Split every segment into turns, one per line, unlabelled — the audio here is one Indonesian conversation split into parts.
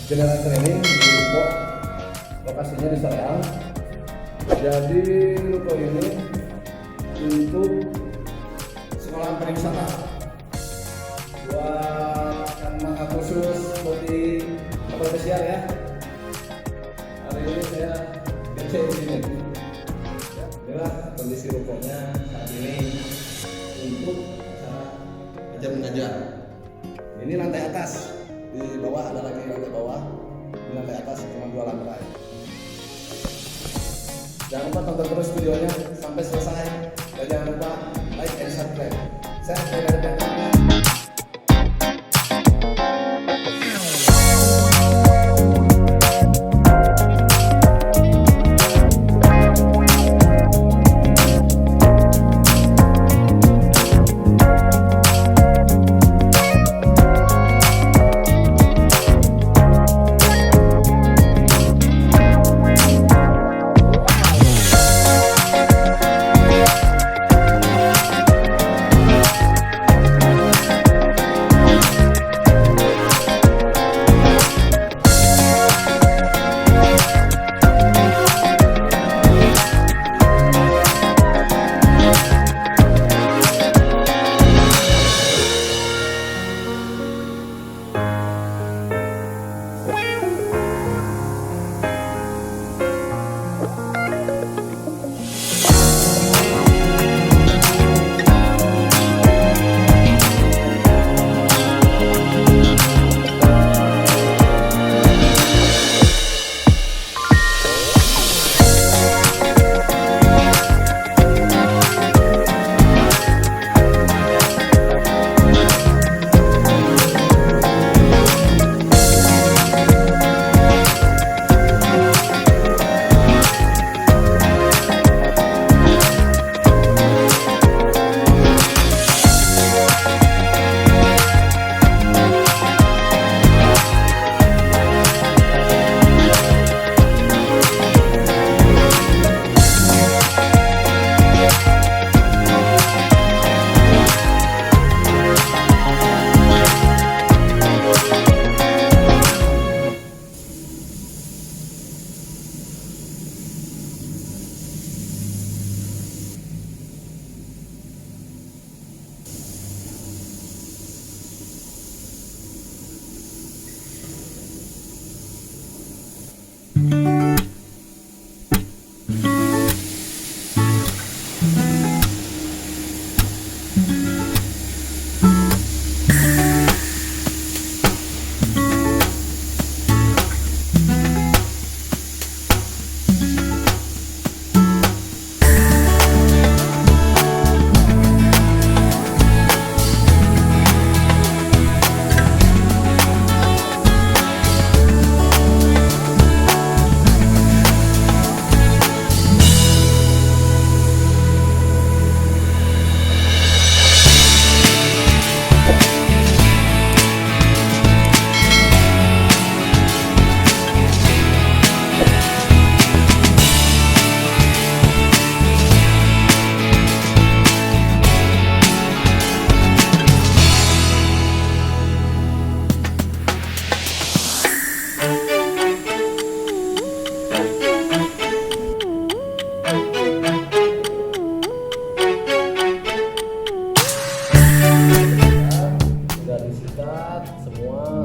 General Cleaning di Ruko, lokasinya di Serang. Jadi Ruko ini untuk sekolah pariwisata buat anak khusus seperti Kapal Pesiar ya. Hari ini saya ngecek di sini. Ya, inilah kondisi rukonya saat ini untuk acara ajar mengajar. Ini lantai atas, di bawah ada lagi lantai bawah, di lantai atas cuma 2 lantai. Jangan lupa tonton terus videonya sampai selesai dan jangan lupa like and subscribe. Saya dari Bandung.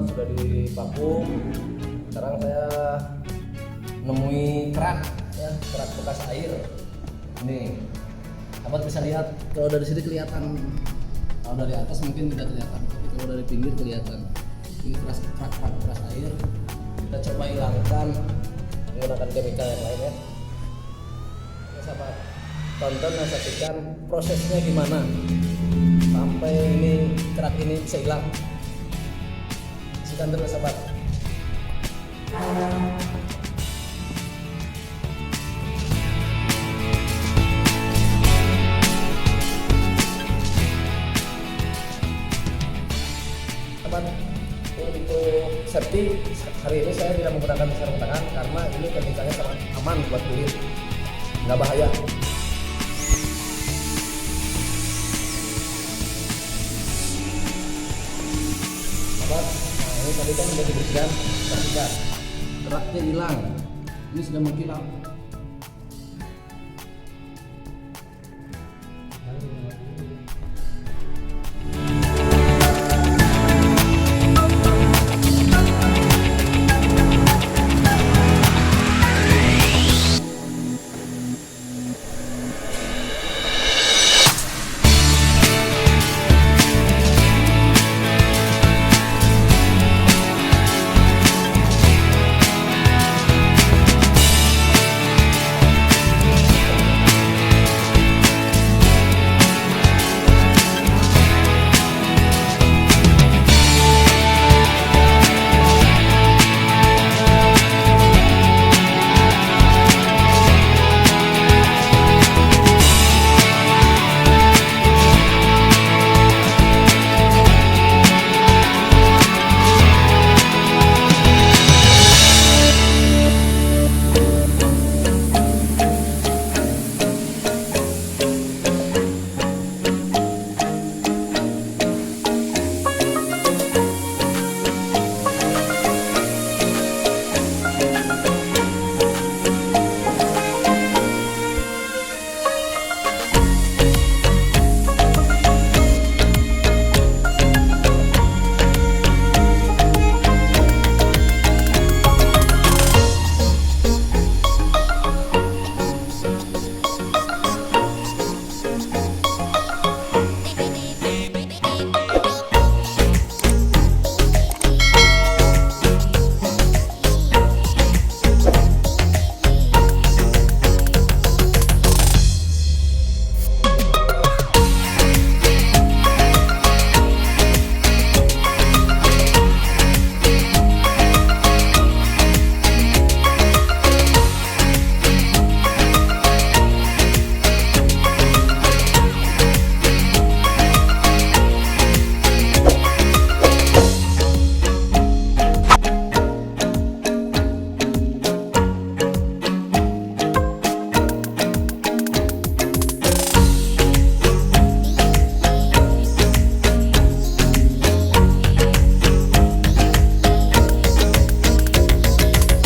Sudah divakum. Sekarang saya nemui kerak ya, kerak bekas air. Nih, sahabat bisa lihat kalau dari sini kelihatan, kalau dari atas mungkin tidak kelihatan, tapi kalau dari pinggir kelihatan. Ini kerak bekas air. Kita coba hilangkan menggunakan chemical yang lain ya. Ini sahabat, tonton dan saksikan prosesnya gimana sampai ini kerak ini bisa hilang. Saksikan terus sahabat. Untuk safety hari ini saya tidak menggunakan sarung tangan karena ini chemicalnya sangat aman buat kulit, nggak bahaya. Sahabat, nah ini tadi kan udah dibersihkan, bersihkan keraknya hilang, ini sudah mengkilap.